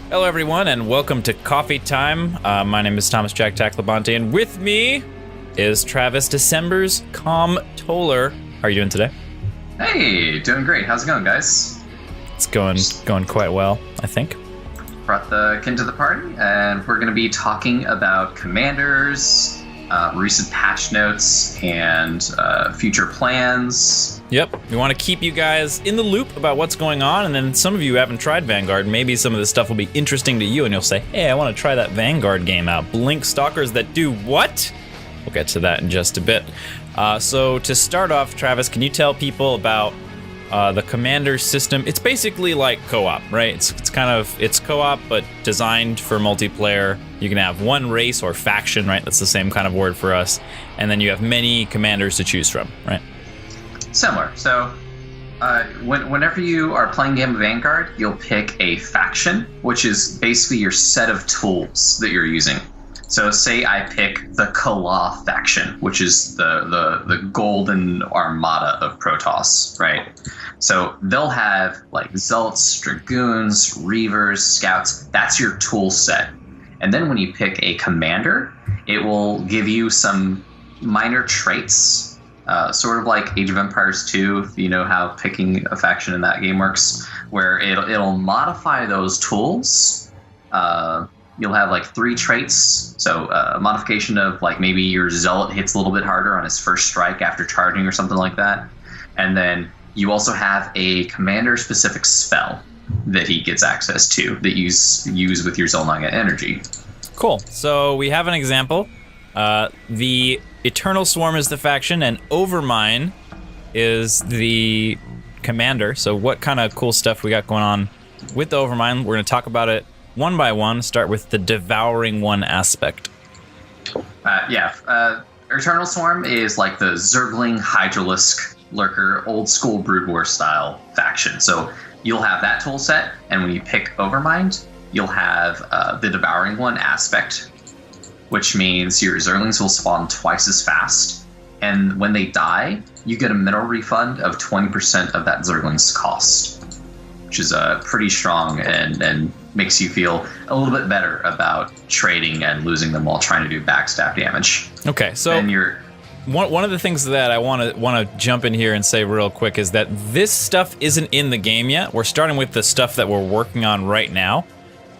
Hello, everyone, and welcome to Coffee Time. My name is Thomas JaKaTaKtv, and with me is Travis December's Toller. How are you doing today? Hey, doing great. How's it going, guys? It's going quite well, I think. Brought the kin to the party, and we're going to be talking about commanders, recent patch notes, and future plans. Yep, we want to keep you guys in the loop about what's going on, and then some of you haven't tried Vanguard. Maybe some of this stuff will be interesting to you, and you'll say, hey, I want to try that Vanguard game out. Blink stalkers that do what? We'll get to that in just a bit. So to start off, Travis, can you tell people about the commander system? It's basically like co-op, right? It's co-op, but designed for multiplayer. You can have one race or faction, right? That's the same kind of word for us. And then you have many commanders to choose from, right? Similar. So whenever you are playing a game of Vanguard, you'll pick a faction, which is basically your set of tools that you're using. So say I pick the Kala faction, which is the golden armada of Protoss, right? So they'll have like Zealots, Dragoons, Reavers, Scouts. That's your tool set. And then when you pick a commander, it will give you some minor traits, sort of like Age of Empires 2, if you know how picking a faction in that game works, where it'll modify those tools. You'll have like 3 traits. So a modification of like maybe your Zealot hits a little bit harder on his first strike after charging or something like that. And then you also have a commander-specific spell that he gets access to that you use with your Zolnaga energy. Cool. So we have an example. The Eternal Swarm is the faction, and Overmine is the commander. So what kind of cool stuff we got going on with the Overmine? We're going to talk about it one by one. Start with the Devouring One aspect. Eternal Swarm is like the Zergling Hydralisk Lurker, old school Brood War style faction. So you'll have that tool set, and when you pick Overmind, you'll have the Devouring One aspect, which means your Zerglings will spawn twice as fast. And when they die, you get a mineral refund of 20% of that Zergling's cost, which is pretty strong and makes you feel a little bit better about trading and losing them while trying to do backstab damage. Okay, so one of the things that I want to jump in here and say real quick is that this stuff isn't in the game yet. We're starting with the stuff that we're working on right now.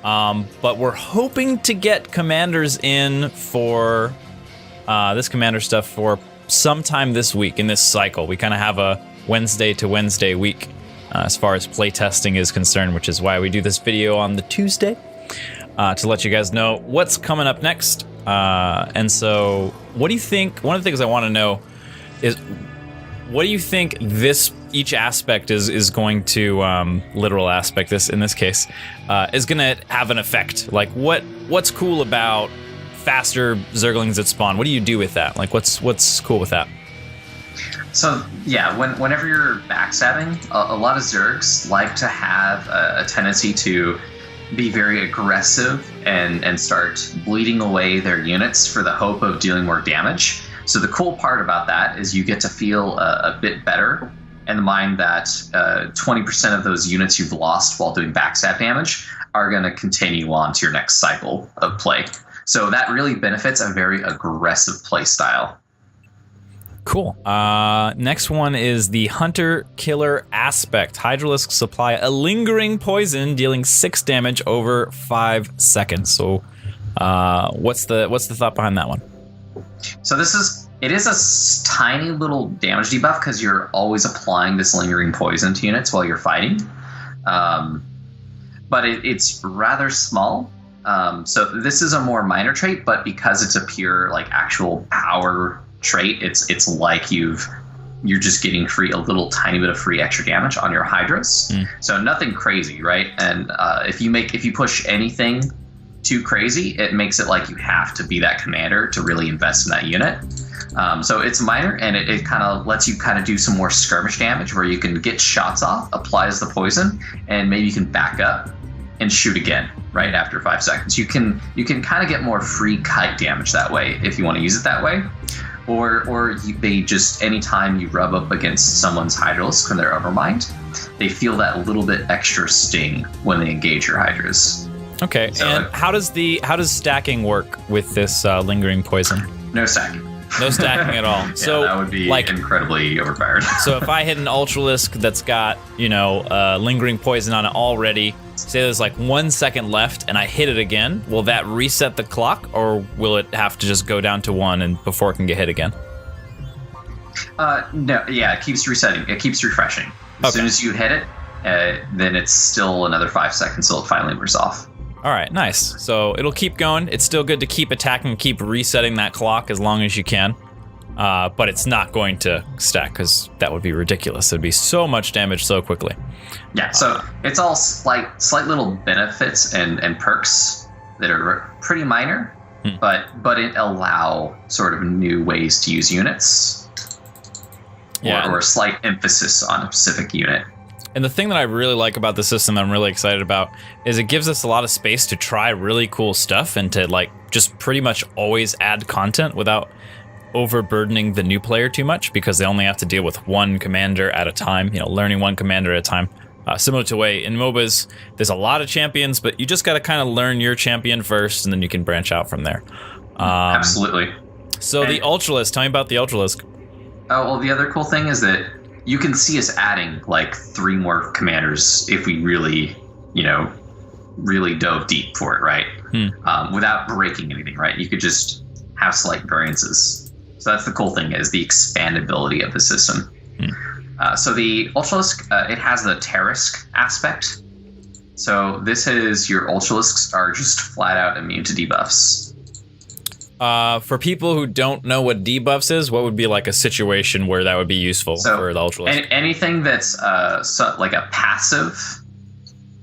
But we're hoping to get commanders in for this commander stuff for sometime this week in this cycle. We kind of have a Wednesday to Wednesday week as far as playtesting is concerned, which is why we do this video on the Tuesday to let you guys know what's coming up next. And so what do you think? One of the things I want to know is, what do you think each aspect is going to, literal aspect in this case, is going to have an effect? Like what's cool about faster Zerglings that spawn? What do you do with that? Like what's cool with that? So yeah, whenever you're backstabbing, a lot of Zergs like to have a tendency to be very aggressive and start bleeding away their units for the hope of dealing more damage. So the cool part about that is you get to feel a bit better in the mind that 20% of those units you've lost while doing backstab damage are going to continue on to your next cycle of play. So that really benefits a very aggressive play style. Cool. Next one is the Hunter-Killer aspect. Hydralisks supply a lingering poison, dealing 6 damage over 5 seconds. So what's the thought behind that one? So it is a tiny little damage debuff because you're always applying this lingering poison to units while you're fighting. But it's rather small. So this is a more minor trait, but because it's a pure like actual power trait, it's like you're just getting a little tiny bit of free extra damage on your Hydras. So nothing crazy, right? And if you push anything too crazy, it makes it like you have to be that commander to really invest in that unit. So it's minor, and it kind of lets you kind of do some more skirmish damage where you can get shots off, applies the poison, and maybe you can back up and shoot again right after 5 seconds. You can kind of get more free kite damage that way if you want to use it that way. Or they just, anytime you rub up against someone's Hydralisk when they're Overmind, they feel that little bit extra sting when they engage your Hydras. Okay, So and how does stacking work with this lingering poison? no stacking. No stacking at all. So that would be incredibly overpowered. So if I hit an Ultralisk that's got, lingering poison on it already, say there's like 1 second left and I hit it again, will that reset the clock, or will it have to just go down to 1 and before it can get hit again? No, yeah, it keeps resetting. It keeps refreshing. As soon as you hit it, then it's still another 5 seconds till it finally wears off. All right, nice. So it'll keep going. It's still good to keep attacking, keep resetting that clock as long as you can. But it's not going to stack because that would be ridiculous. It'd be so much damage so quickly. Yeah, so it's all slight little benefits and perks that are pretty minor, but it allow sort of new ways to use units, or a slight emphasis on a specific unit. And the thing that I really like about the system that I'm really excited about is it gives us a lot of space to try really cool stuff and to just pretty much always add content without overburdening the new player too much, because they only have to deal with one commander at a time, learning one commander at a time. Similar to the way in MOBAs, there's a lot of champions, but you just got to kind of learn your champion first, and then you can branch out from there. Absolutely. So the Ultralisk, tell me about the Ultralisk. Oh, well, the other cool thing is that you can see us adding 3 more commanders if we really, really dove deep for it, right? Without breaking anything, right? You could just have slight variances. So that's the cool thing, is the expandability of the system. So the Ultralisk, it has the Terrask aspect. So this is your Ultralisks are just flat out immune to debuffs. For people who don't know what debuffs is, what would be a situation where that would be useful for the Ultralisk? Anything that's like a passive,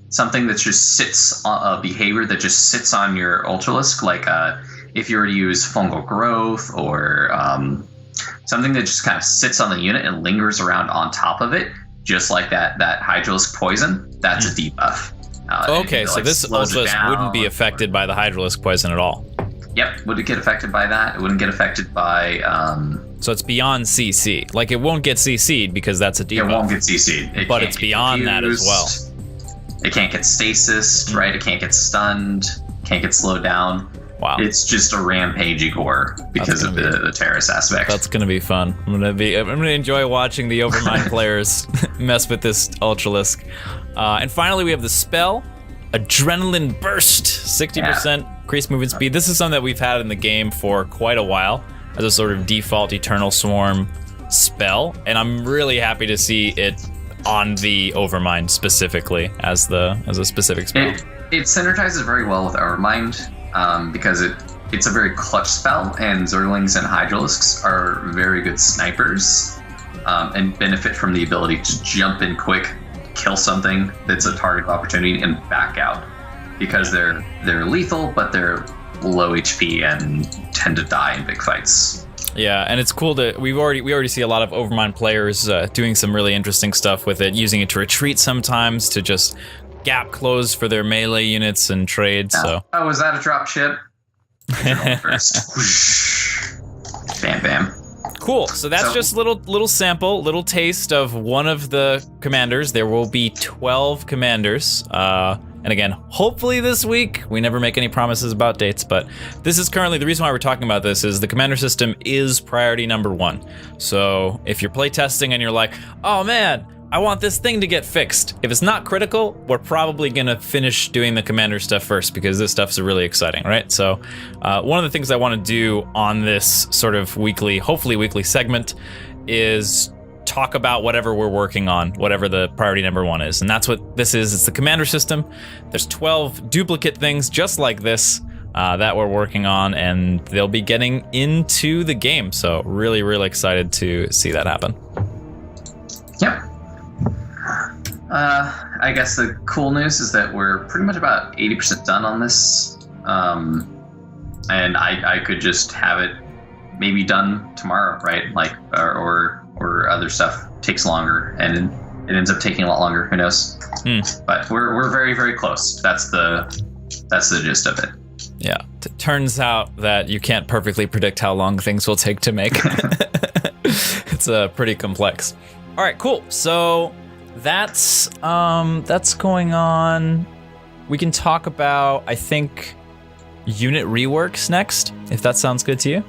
something that just sits on a behavior that just sits on your Ultralisk, if you were to use fungal growth or something that just kind of sits on the unit and lingers around on top of it, just like that Hydralisk poison, that's a debuff. Okay, so this Ultralisk wouldn't be affected by the Hydralisk poison at all. Yep, would it get affected by that? It wouldn't get affected by... So it's beyond CC. It won't get CC'd because that's a debuff. It won't get CC'd. But it's beyond that as well. It can't get stasis, right? It can't get stunned, can't get slowed down. Wow. It's just a rampagey gore because of the terrace aspect. That's gonna be fun. I'm gonna enjoy watching the Overmind players mess with this Ultralisk. And finally we have the spell, Adrenaline Burst, 60% increased movement speed. This is something that we've had in the game for quite a while as a sort of default Eternal Swarm spell, and I'm really happy to see it on the Overmind specifically as a specific spell. It synergizes very well with Overmind. Because it's a very clutch spell, and Zerglings and Hydralisks are very good snipers, and benefit from the ability to jump in quick, kill something that's a target of opportunity, and back out, because they're lethal, but they're low HP and tend to die in big fights. Yeah, and it's cool that we already see a lot of Overmind players doing some really interesting stuff with it, using it to retreat sometimes, to just gap close for their melee units and trades. So. Oh, was that a drop ship? First. Bam, bam. Cool. So that's just little sample, little taste of one of the commanders. There will be 12 commanders. And again, hopefully this week. We never make any promises about dates, but this is currently the reason why we're talking about this is the commander system is priority number 1. So if you're playtesting and you're like, oh man, I want this thing to get fixed. If it's not critical, we're probably gonna finish doing the commander stuff first because this stuff's really exciting, right? So one of the things I wanna do on this sort of hopefully weekly segment is talk about whatever we're working on, whatever the priority number 1 is. And that's what this is, it's the commander system. There's 12 duplicate things just like this that we're working on, and they'll be getting into the game. So really, really excited to see that happen. Yep. I guess the cool news is that we're pretty much about 80% done on this, and I could just have it maybe done tomorrow, right? Or other stuff takes longer, and it ends up taking a lot longer. Who knows? But we're very, very close. That's the gist of it. Yeah. It turns out that you can't perfectly predict how long things will take to make. It's pretty complex. All right, cool. So that's going on we can talk about, I think, unit reworks next, if that sounds good to you.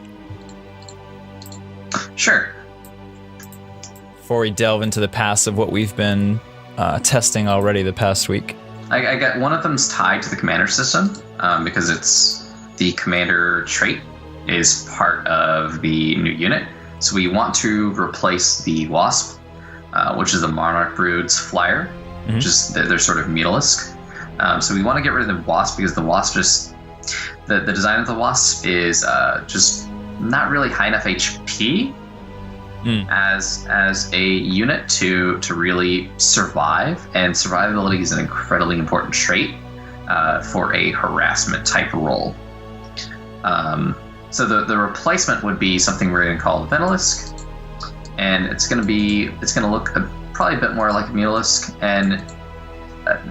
Sure. Before we delve into the past of what we've been testing already the past week. I got one of them's tied to the commander system because it's the commander trait is part of the new unit. So we want to replace the Wasp, which is the Monarch Brood's flyer, which is they're sort of mutalisk. So we want to get rid of the Wasp because the Wasp just the design of the Wasp is just not really high enough HP as a unit to really survive, and survivability is an incredibly important trait for a harassment type role. So the replacement would be something we're going to call the Ventalisk, and it's going to look probably a bit more like a Mutalisk, and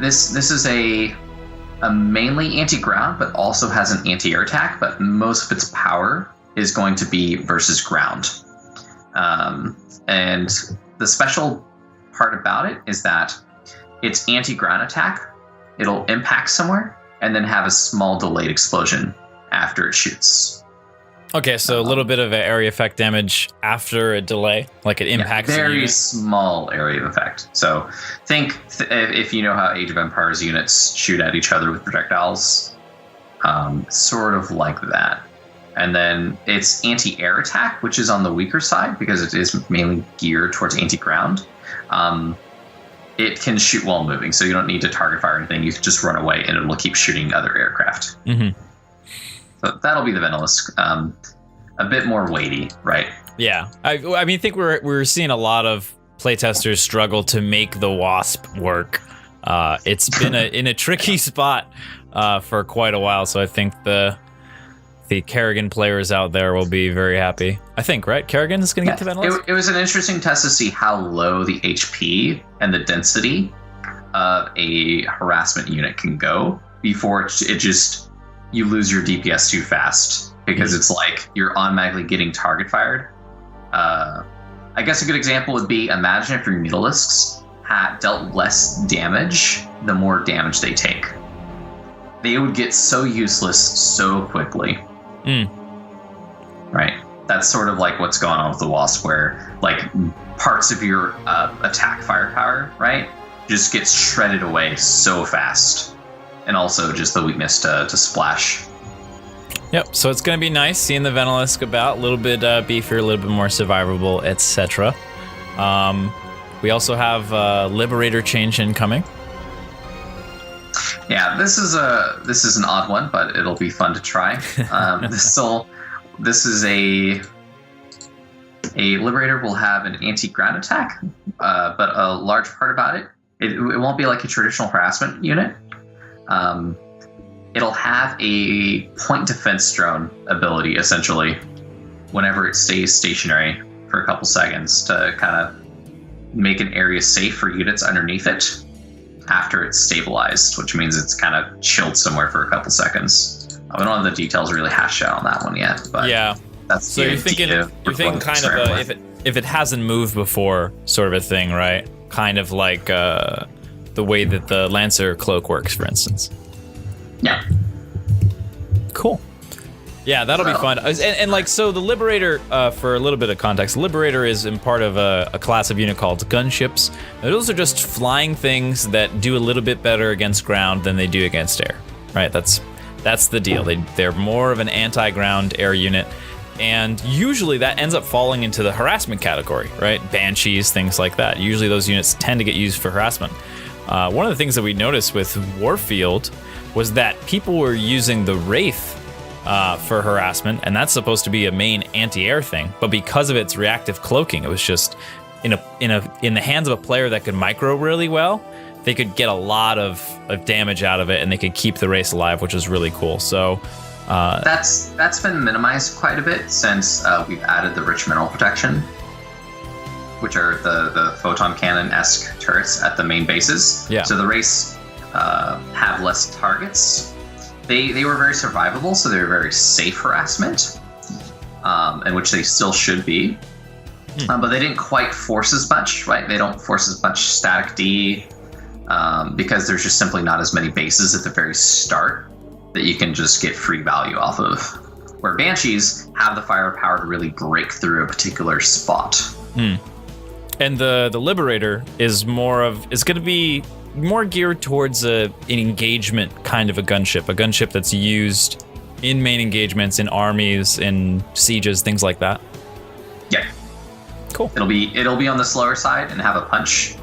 this is a mainly anti-ground, but also has an anti-air attack, but most of its power is going to be versus ground. And the special part about it is that it's anti-ground attack. It'll impact somewhere and then have a small delayed explosion after it shoots. Okay, so a little bit of area effect damage after a delay, like it impacts. Very small area of effect. So think if you know how Age of Empires units shoot at each other with projectiles, sort of like that. And then it's anti-air attack, which is on the weaker side because it is mainly geared towards anti-ground. It can shoot while moving, so you don't need to target fire or anything. You can just run away, and it will keep shooting other aircraft. So that'll be the Ventalisk. A bit more weighty, right? Yeah, I mean, I think we're seeing a lot of playtesters struggle to make the Wasp work. It's been in a tricky spot for quite a while, so I think the Kerrigan players out there will be very happy. I think, right? Kerrigan is going to get to Ventalisk? It was an interesting test to see how low the HP and the density of a harassment unit can go before it just, you lose your DPS too fast, because it's like you're automatically getting target fired. I guess a good example would be, imagine if your Mutalisks had dealt less damage the more damage they take. They would get so useless so quickly. Right. That's sort of like what's going on with the Wasp, where like parts of your attack firepower, right, just gets shredded away so fast, and also just the weakness to splash. Yep. So it's going to be nice seeing the Ventalisk about, a little bit beefier, a little bit more survivable, etc. We also have Liberator change incoming. Yeah, this is an odd one, but it'll be fun to try. This is a Liberator will have an anti-ground attack, but a large part about it won't be like a traditional harassment unit. It'll have a point defense drone ability, essentially, whenever it stays stationary for a couple seconds to kind of make an area safe for units underneath it after it's stabilized, which means it's kind of chilled somewhere for a couple seconds. I don't have the details really hashed out on that one yet, but yeah, that's so you're thinking kind of if it hasn't moved before, sort of a thing, right? Kind of like the way that the Lancer cloak works, for instance. Yeah. Cool. Yeah, that'll be fun. And like, so the Liberator, for a little bit of context, Liberator is in part of a class of unit called gunships. Those are just flying things that do a little bit better against ground than they do against air, right? That's the deal. They're more of an anti-ground air unit, and usually that ends up falling into the harassment category, right? Banshees, things like that. Usually those units tend to get used for harassment. One of the things that we noticed with Warfield was that people were using the Wraith for harassment, and that's supposed to be a main anti-air thing, but because of its reactive cloaking, it was just in the hands of a player that could micro really well, they could get a lot of damage out of it, and they could keep the race alive, which was really cool. So that's been minimized quite a bit since we've added the rich mineral protection, which are the photon cannon-esque turrets at the main bases. Yeah. So the race have less targets. They were very survivable, so they were very safe harassment, and which they still should be. But they didn't quite force as much, right? They don't force as much static D because there's just simply not as many bases at the very start that you can just get free value off of. Where Banshees have the firepower to really break through a particular spot. And the Liberator is going to be more geared towards an engagement kind of a gunship that's used in main engagements, in armies, in sieges, things like that. Yeah. Cool. It'll be on the slower side and have a punch.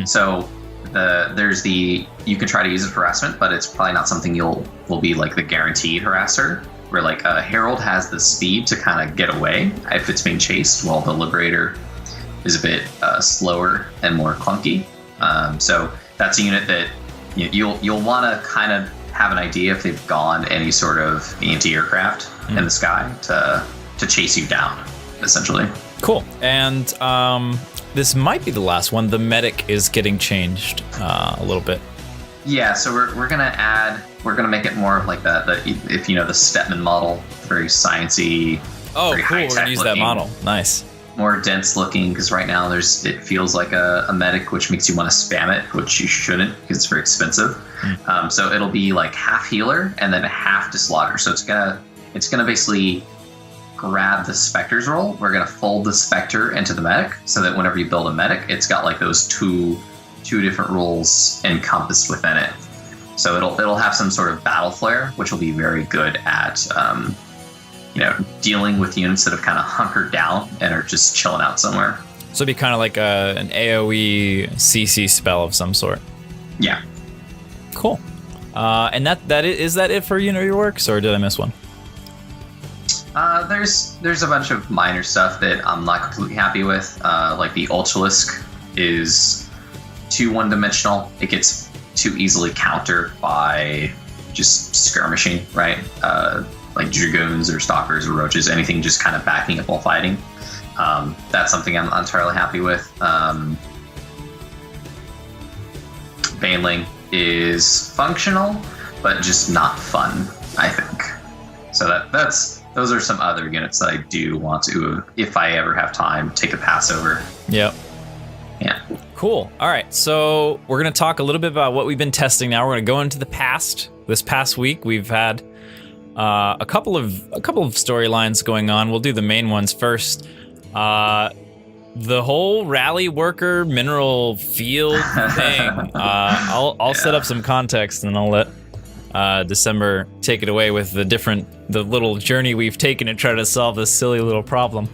So you can try to use it for harassment, but it's probably not something will be like the guaranteed harasser. Where like a Herald has the speed to kind of get away if it's being chased, while the Liberator is a bit slower and more clunky. So that's a unit that you'll want to kind of have an idea if they've gone any sort of anti-aircraft in the sky to chase you down, essentially. Cool. And this might be the last one. The medic is getting changed a little bit. Yeah, so we're gonna make it more of like the if you know the Stetman model, very sciencey. Oh, cool. We're gonna use that model. Nice. More dense looking, because right now it feels like a medic, which makes you want to spam it, which you shouldn't because it's very expensive. So it'll be like half healer and then half dislodger. So it's gonna basically grab the Spectre's role. We're gonna fold the Spectre into the medic, so that whenever you build a medic, it's got like those two different roles encompassed within it. So it'll have some sort of battle flair, which will be very good at dealing with units that have kind of hunkered down and are just chilling out somewhere. So it'd be kind of like an AoE CC spell of some sort. Yeah. Cool. And is that it for reworks, or did I miss one? There's a bunch of minor stuff that I'm not completely happy with. Like the Ultralisk is too one-dimensional. It gets too easily countered by just skirmishing, right? Like Dragoons or Stalkers or Roaches, anything just kind of backing up while fighting. That's something I'm not entirely happy with. Baneling is functional, but just not fun, I think. So those are some other units that I do want to, if I ever have time, take a pass over. Yep. Yeah. Cool. All right. So we're going to talk a little bit about what we've been testing now. We're going to go into the past. This past week, we've had a couple of storylines going on. We'll do the main ones first. The whole rally worker mineral field thing. I'll set up some context, and I'll let December take it away with the little journey we've taken to try to solve this silly little problem.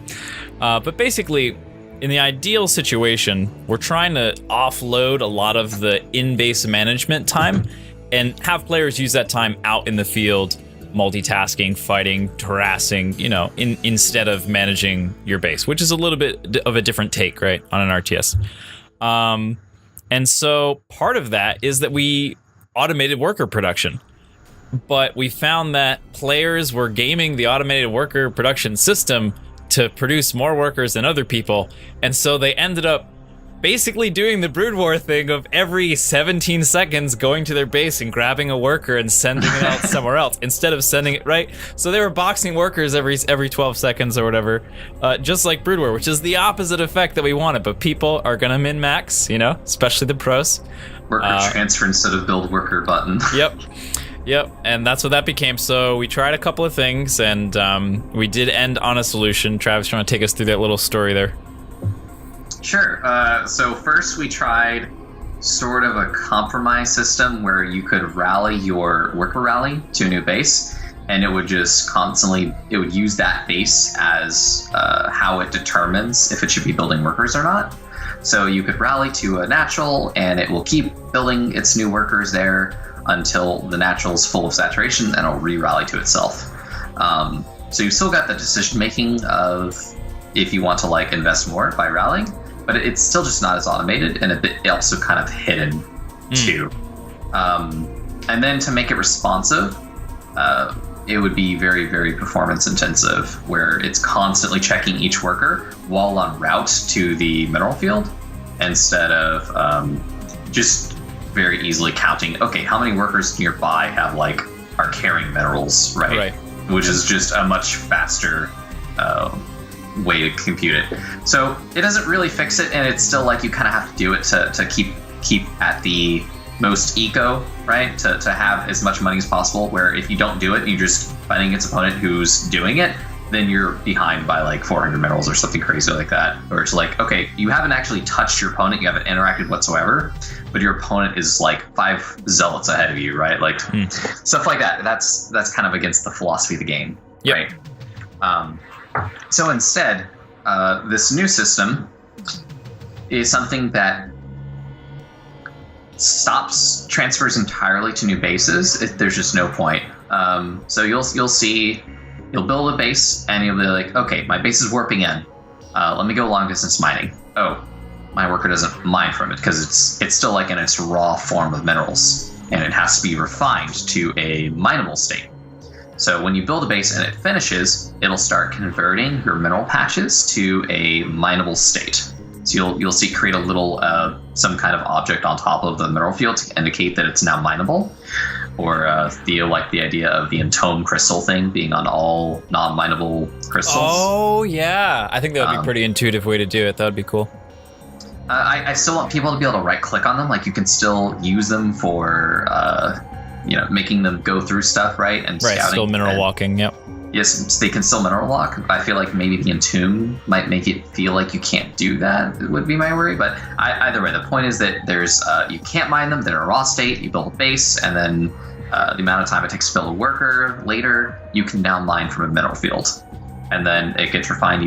But basically, in the ideal situation, we're trying to offload a lot of the in-base management time and have players use that time out in the field, multitasking, fighting, harassing, instead of managing your base, which is a little bit of a different take, right, on an RTS. And so part of that is that we automated worker production. But we found that players were gaming the automated worker production system to produce more workers than other people, and so they ended up basically doing the Brood War thing of every 17 seconds going to their base and grabbing a worker and sending it out somewhere else instead of sending it, right? So they were boxing workers every 12 seconds or whatever, just like Brood War, which is the opposite effect that we wanted, but people are gonna min-max, especially the pros. Worker transfer instead of build worker button. Yep, and that's what that became. So we tried a couple of things, and we did end on a solution. Travis, you want to take us through that little story there? Sure. So first we tried sort of a compromise system where you could rally your worker rally to a new base, and it would just it would use that base as how it determines if it should be building workers or not. So you could rally to a natural, and it will keep building its new workers there until the natural is full of saturation, and it'll re-rally to itself. So you've still got the decision making of if you want to invest more by rallying, but it's still just not as automated, and a bit also kind of hidden too. And then to make it responsive, it would be very, very performance intensive, where it's constantly checking each worker while en route to the mineral field, instead of just very easily counting, okay, how many workers nearby are carrying minerals, right? Which is just a much faster way to compute it. So it doesn't really fix it, and it's still you kind of have to do it to keep at the most eco, right? To have as much money as possible, where if you don't do it, you're just fighting its opponent who's doing it, then you're behind by like 400 minerals or something crazy like that. Or it's like, okay, you haven't actually touched your opponent, you haven't interacted whatsoever, but your opponent is like 5 zealots ahead of you, right? Like stuff like that. That's kind of against the philosophy of the game, right? So instead, this new system is something that stops transfers entirely to new bases. There's just no point. So you'll see, you'll build a base and you'll be like, okay, my base is warping in. Let me go long distance mining. Oh, my worker doesn't mine from it because it's still like in its raw form of minerals, and it has to be refined to a mineable state. So when you build a base and it finishes, it'll start converting your mineral patches to a mineable state. So you'll see create a little some kind of object on top of the mineral field to indicate that it's now mineable. Or Theo liked the idea of the entomb crystal thing being on all non-mineable crystals. Oh yeah, I think that would be a pretty intuitive way to do it. That would be cool. I still want people to be able to right-click on them. Like you can still use them for making them go through stuff, right? And right, scouting. still mineral walking. Yep. Yes, they can still mineral walk. I feel like maybe the entomb might make it feel like you can't do that. It would be my worry, but either way, the point is that there's you can't mine them. They're in a raw state. You build a base, and then the amount of time it takes to build a worker later, you can now mine from a mineral field, and then it gets refined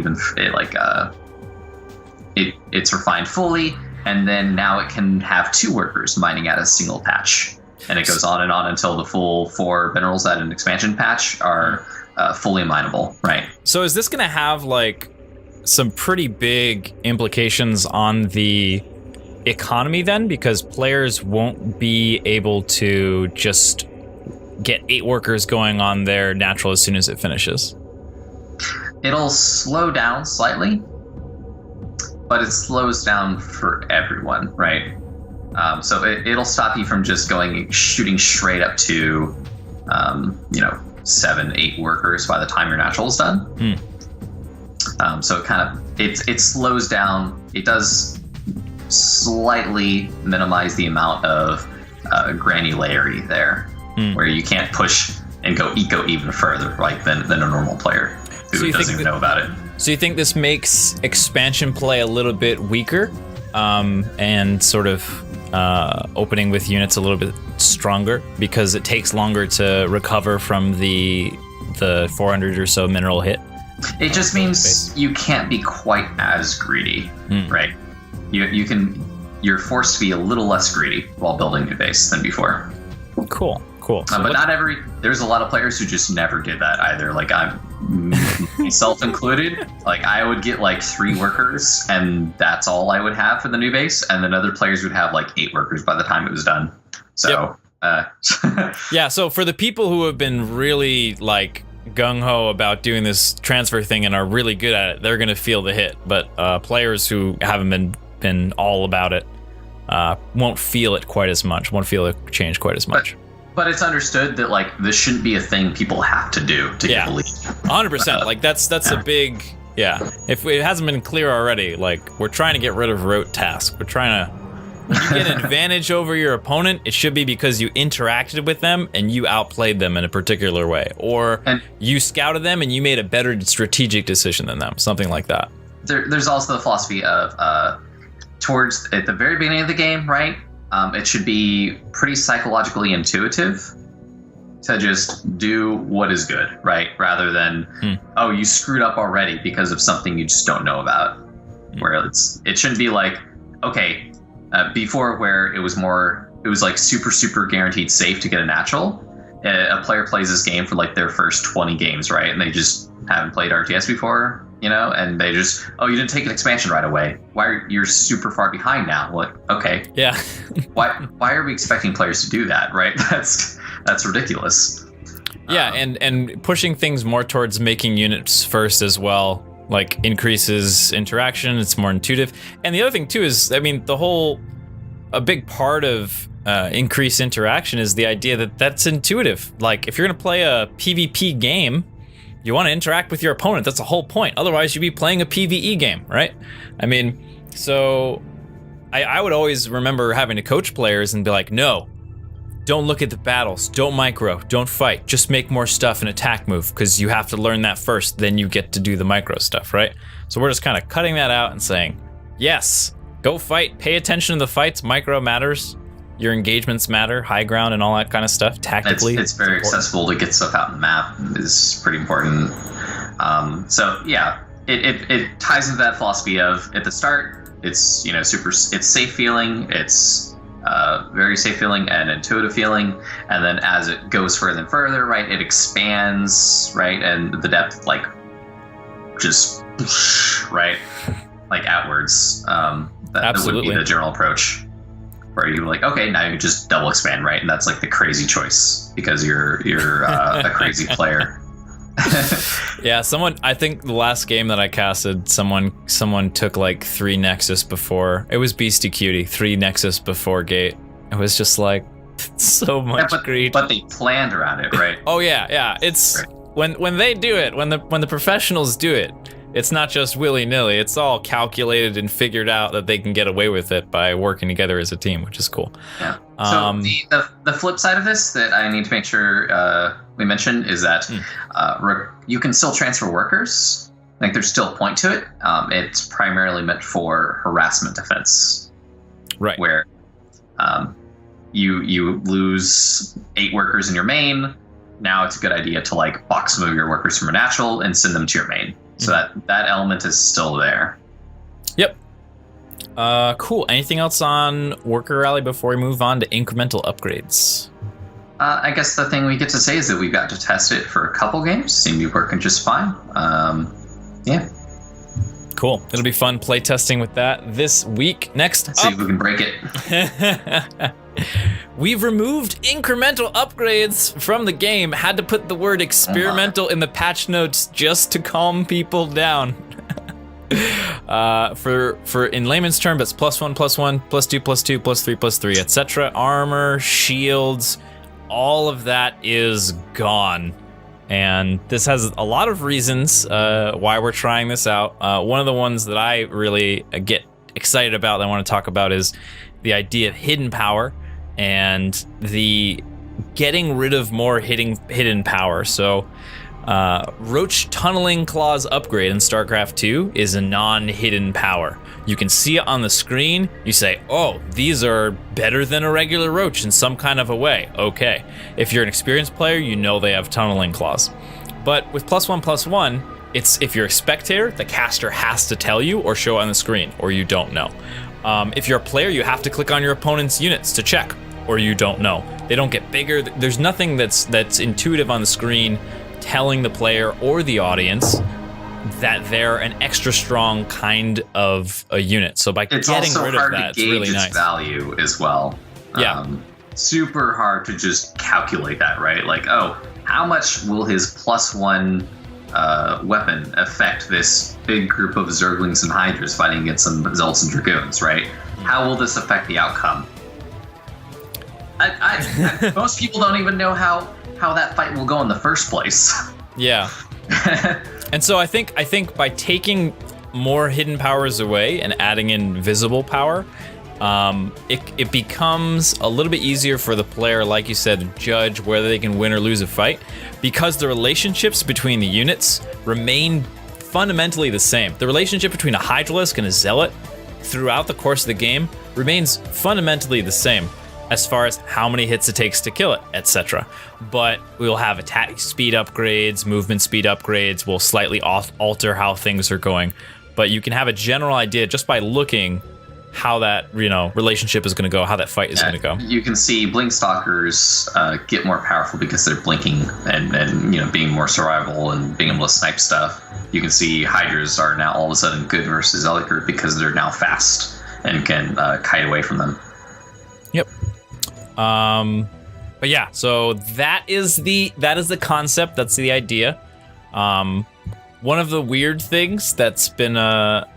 it's refined fully, and then now it can have 2 workers mining at a single patch, and it goes on and on until the full 4 minerals at an expansion patch are fully mineable, right? So is this going to have like some pretty big implications on the economy then? Because players won't be able to just get 8 workers going on their natural as soon as it finishes. It'll slow down slightly, but it slows down for everyone, right? So it'll stop you from just shooting straight up to 7-8 workers by the time your natural is done. So it slows down. It does slightly minimize the amount of granularity there, where you can't push and go eco even further, right, than a normal player who doesn't even know about it. So you think this makes expansion play a little bit weaker, and sort of opening with units a little bit stronger because it takes longer to recover from the 400 or so mineral hit? It just means you can't be quite as greedy, right? You're forced to be a little less greedy while building a new base than before. Cool. So but there's a lot of players who just never did that either. Like I'm myself included. Like I would get like 3 workers and that's all I would have for the new base. And then other players would have like 8 workers by the time it was done. So, yeah. So for the people who have been really like gung-ho about doing this transfer thing and are really good at it, they're going to feel the hit. But players who haven't been all about it won't feel it quite as much, won't feel it change quite as much. But it's understood that like this shouldn't be a thing people have to do to get the lead. 100%. Like that's a big If it hasn't been clear already, like we're trying to get rid of rote tasks. We're trying to. When you get an advantage over your opponent, it should be because you interacted with them and you outplayed them in a particular way, or you scouted them and you made a better strategic decision than them, something like that. There's also the philosophy of towards at the very beginning of the game, right? It should be pretty psychologically intuitive to just do what is good, right? Rather than, oh, you screwed up already because of something you just don't know about. Where it shouldn't be like, okay, before where it was like super guaranteed safe to get a natural. A player plays this game for like their first 20 games, right? And they just haven't played RTS before, and they just, oh, you didn't take an expansion right away. You're super far behind now? Like, okay. Yeah. why are we expecting players to do that, right? That's ridiculous. Yeah, and pushing things more towards making units first as well, like increases interaction, it's more intuitive. And the other thing too is, I mean, a big part of increased interaction is the idea that that's intuitive. Like if you're gonna play a PvP game, you want to interact with your opponent. That's the whole point. Otherwise, you'd be playing a PvE game, right? I mean, so I would always remember having to coach players and be like, no, don't look at the battles, don't micro, don't fight, just make more stuff and attack move, because you have to learn that first, then you get to do the micro stuff, right? So we're just kind of cutting that out and saying, yes, go fight, pay attention to the fights, micro matters, your engagements matter, high ground and all that kind of stuff, tactically. It's very accessible to get stuff out in the map is pretty important. So yeah, it ties into that philosophy of, at the start, it's, you know, it's safe feeling, it's very safe feeling and intuitive feeling, and then as it goes further and further, right, it expands, right, and the depth, like, just right, like outwards. That would be the general approach, where you're like, okay, now you can just double expand, right, and that's like the crazy choice because you're a crazy player. Yeah, I think the last game that I casted, someone took like 3 Nexus before. It was Beastie Cutie, 3 Nexus before gate. It was just like, so much greed. But they planned around it, right? Oh yeah. It's right. when they do it, when the professionals do it, it's not just willy-nilly. It's all calculated and figured out that they can get away with it by working together as a team, which is cool. Yeah. So the flip side of this that I need to make sure we mention is that you can still transfer workers. Like, there's still a point to it. It's primarily meant for harassment defense, right? Where you lose 8 workers in your main. Now it's a good idea to like box some of your workers from a natural and send them to your main. So that element is still there. Yep. Cool. Anything else on Worker Rally before we move on to incremental upgrades? I guess the thing we get to say is that we got to test it for a couple games. Seemed to be working just fine. Yeah. Cool. It'll be fun play testing with that this week. Next See if we can break it. We've removed incremental upgrades from the game. Had to put the word experimental in the patch notes just to calm people down. For in layman's terms, it's +1, +1, +2, +2, +3, +3, etc. Armor, shields, all of that is gone. And this has a lot of reasons why we're trying this out. One of the ones that I really get excited about that I want to talk about is the idea of hidden power and the getting rid of more hidden power. So Roach Tunneling Claws upgrade in StarCraft 2 is a non-hidden power. You can see it on the screen, you say, oh, these are better than a regular Roach in some kind of a way. Okay. If you're an experienced player, you know they have Tunneling Claws. But with +1, +1, it's if you're a spectator, the caster has to tell you or show on the screen, or you don't know. If you're a player, you have to click on your opponent's units to check, or you don't know. They don't get bigger. There's nothing that's intuitive on the screen telling the player or the audience that they're an extra strong kind of a unit. So by getting rid of that, it's really nice. It's value as well. Yeah. Super hard to just calculate that, right? Like, oh, how much will his +1 weapon affect this big group of Zerglings and Hydras fighting against some Zealots and Dragoons, right? How will this affect the outcome? Most people don't even know how that fight will go in the first place. Yeah. And so I think by taking more hidden powers away and adding in visible power, it becomes a little bit easier for the player, like you said, to judge whether they can win or lose a fight, because the relationships between the units remain fundamentally the same. The relationship between a Hydralisk and a Zealot throughout the course of the game remains fundamentally the same as far as how many hits it takes to kill it, etc. But we'll have attack speed upgrades, movement speed upgrades, we'll slightly alter how things are going. But you can have a general idea just by looking how that relationship is going to go, how that fight is going to go. You can see Blink Stalkers get more powerful because they're blinking and being more survivable and being able to snipe stuff. You can see Hydras are now all of a sudden good versus Zealot group because they're now fast and can kite away from them. Yep. But yeah, so that is the concept. That's the idea. One of the weird things that's been a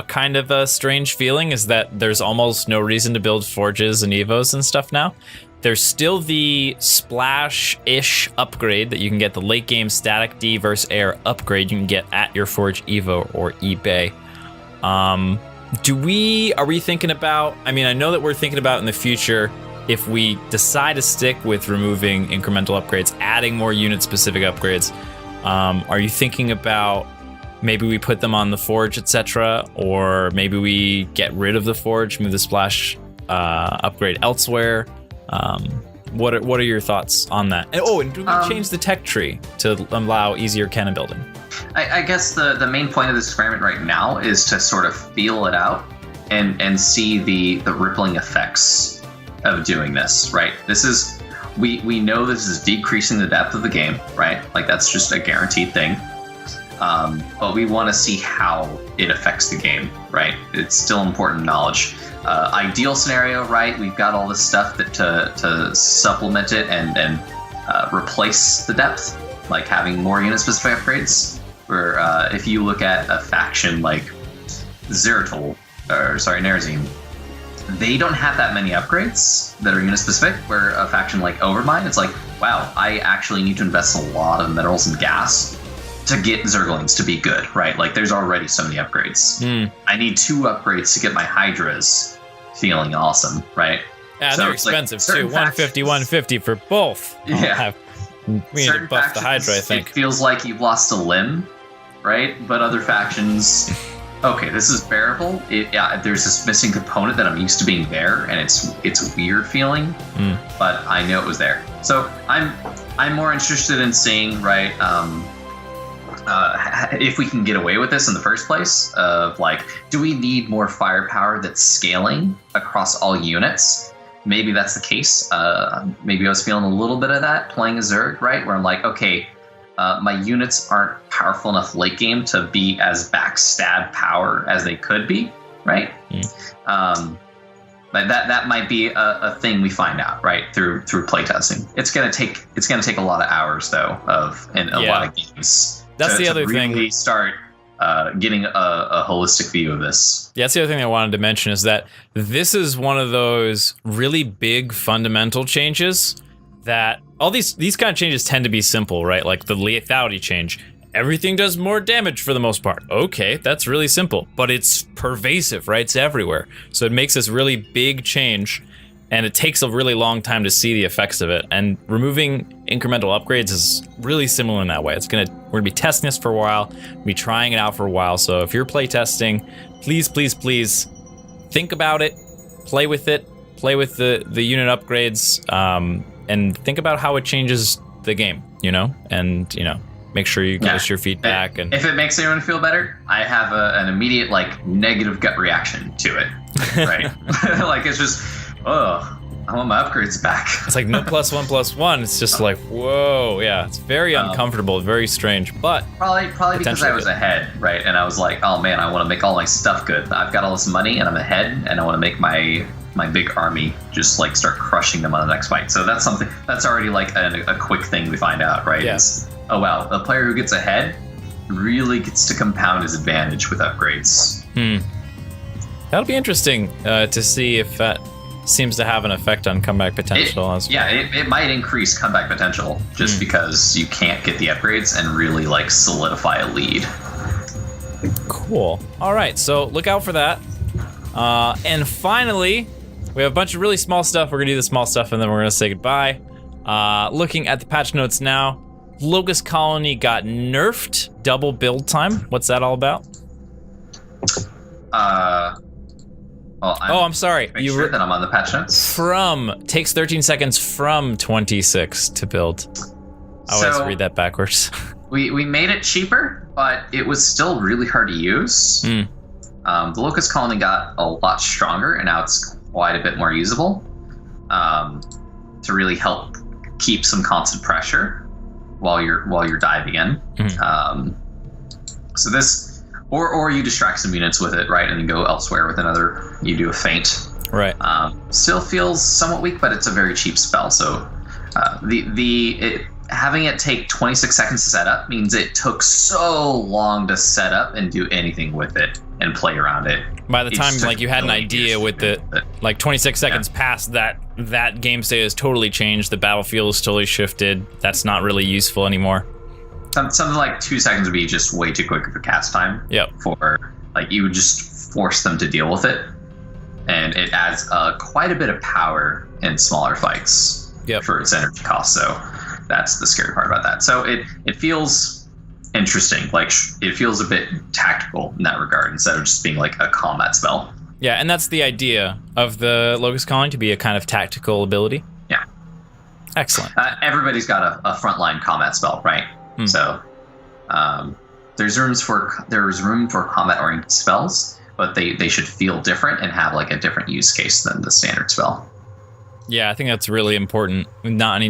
kind of a strange feeling is that there's almost no reason to build forges and evos and stuff now. There's still the splash-ish upgrade that you can get, the late game static D versus air upgrade you can get at your forge evo or eBay. Are we thinking about, I mean, I know that we're thinking about in the future, if we decide to stick with removing incremental upgrades, adding more unit-specific upgrades, are you thinking about maybe we put them on the Forge, etc., or maybe we get rid of the Forge, move the Splash upgrade elsewhere? What are your thoughts on that? And do we change the tech tree to allow easier cannon building? I guess the main point of this experiment right now is to sort of feel it out and see the rippling effects of doing this, right? We know this is decreasing the depth of the game, right? Like that's just a guaranteed thing. But we want to see how it affects the game, right? It's still important knowledge. Ideal scenario, right? We've got all this stuff to supplement it and replace the depth, like having more unit-specific upgrades. Where if you look at a faction like Nerazim, they don't have that many upgrades that are unit-specific. Where a faction like Overmind, it's like, wow, I actually need to invest a lot of minerals and gas to get Zerglings to be good, right? Like there's already so many upgrades. I need 2 upgrades to get my Hydras feeling awesome, right? Yeah, so they're expensive too. 150 for both. Yeah. We need to buff the Hydra, I think. It feels like you've lost a limb, right? But other factions, okay, this is bearable. There's this missing component that I'm used to being there, and it's weird feeling, but I know it was there. So I'm more interested in seeing, right, if we can get away with this in the first place, of like, do we need more firepower that's scaling across all units? Maybe that's the case. Maybe I was feeling a little bit of that playing a Zerg, right? Where I'm like, okay, my units aren't powerful enough late game to be as backstab power as they could be, right? But that might be a thing we find out, right, through playtesting. It's gonna take a lot of hours though, in a lot of games. That's the other thing. Really start getting a holistic view of this. Yeah, that's the other thing I wanted to mention is that this is one of those really big fundamental changes that all these kind of changes tend to be simple, right? Like the lethality change. Everything does more damage for the most part. Okay, that's really simple, but it's pervasive, right? It's everywhere. So it makes this really big change, and it takes a really long time to see the effects of it. And removing incremental upgrades is really similar in that way. We're gonna be testing this for a while, be trying it out for a while. So if you're playtesting, please think about it, play with the unit upgrades, and think about how it changes the game, and make sure you give us your feedback. And if it makes anyone feel better, I have an immediate negative gut reaction to it, right? Like it's just, oh, I want my upgrades back. It's like no +1/+1. It's just like, whoa, yeah. It's very uncomfortable, very strange, but probably because I was ahead, right? And I was like, oh man, I want to make all my stuff good. I've got all this money, and I'm ahead, and I want to make my big army just start crushing them on the next fight. So that's something that's already a quick thing we find out, right? Yes. Oh wow, the player who gets ahead really gets to compound his advantage with upgrades. That'll be interesting to see if that seems to have an effect on comeback potential. It might increase comeback potential just because you can't get the upgrades and really solidify a lead. Cool. All right, so look out for that. And finally, we have a bunch of really small stuff. We're gonna do the small stuff and then we're gonna say goodbye. Looking at the patch notes now, Locust Colony got nerfed double build time. What's that all about? I'm sorry. You sure that I'm on the patch notes? Takes 13 seconds from 26 to build. I always read that backwards. We made it cheaper, but it was still really hard to use. The Locust Colony got a lot stronger, and now it's quite a bit more usable to really help keep some constant pressure while you're diving in. So this. Or you distract some units with it, right, and then go elsewhere with another. You do a feint, right? Still feels somewhat weak, but it's a very cheap spell. So having it take 26 seconds to set up means it took so long to set up and do anything with it and play around it. By the time you had an idea with it, 26 seconds past that game state has totally changed. The battlefield is totally shifted. That's not really useful anymore. Something like 2 seconds would be just way too quick of a cast time. Yep. For Like you would just force them to deal with it, and it adds quite a bit of power in smaller fights for its energy cost. So that's the scary part about that. So it feels interesting. Like it feels a bit tactical in that regard instead of just being like a combat spell. Yeah, and that's the idea of the Locust Calling, to be a kind of tactical ability. Yeah. Excellent. Everybody's got a frontline combat spell, right? So there's room for combat-oriented spells, but they should feel different and have like a different use case than the standard spell. Yeah, I think that's really important. Not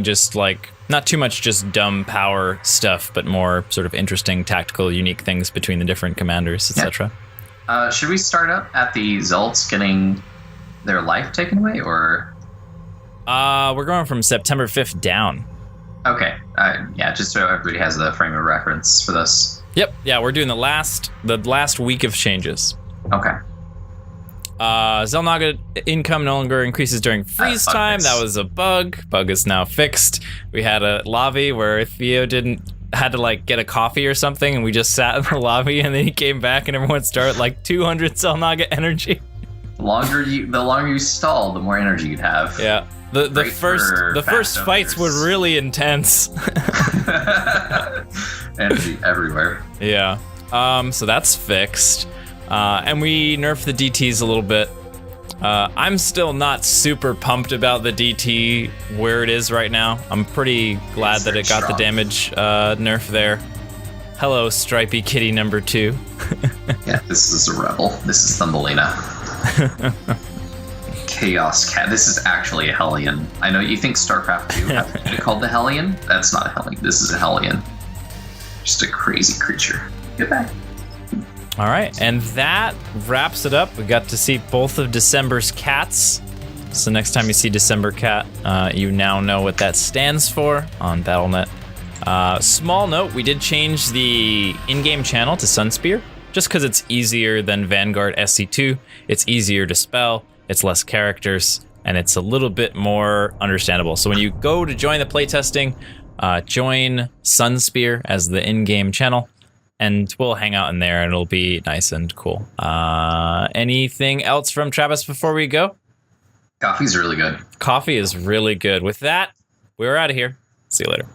too much just dumb power stuff, but more sort of interesting, tactical, unique things between the different commanders, etc. Should we start up at the Zolts getting their life taken away, or? We're going from September 5th down. Okay. Yeah, just so everybody has the frame of reference for this. Yep. Yeah, we're doing the last week of changes. Okay. Xel'Naga income no longer increases during freeze time. That was a bug. Bug is now fixed. We had a lobby where Theo had to like get a coffee or something, and we just sat in the lobby, and then he came back, and everyone started like 200 Xel'Naga energy. The longer you stall, the more energy you'd have. Yeah. The first fights were really intense. Energy everywhere. Yeah. So that's fixed. And we nerfed the DTs a little bit. I'm still not super pumped about the DT where it is right now. I'm pretty glad that it got the damage nerf there. Hello, Stripey Kitty number 2. Yeah, this is a rebel. This is Thumbelina. Chaos Cat. This is actually a Hellion. I know you think StarCraft 2 has to be called the Hellion. That's not a Hellion. This is a Hellion. Just a crazy creature. Goodbye. All right, and that wraps it up. We got to see both of December's cats. So next time you see December Cat, you now know what that stands for on Battle.net. Small note, we did change the in-game channel to SunSpear, just because it's easier than Vanguard SC2. It's easier to spell, it's less characters, and it's a little bit more understandable. So when you go to join the playtesting, join SunSpear as the in-game channel, and we'll hang out in there, and it'll be nice and cool. Anything else from Travis before we go? Coffee's really good. Coffee is really good. With that, we're out of here. See you later.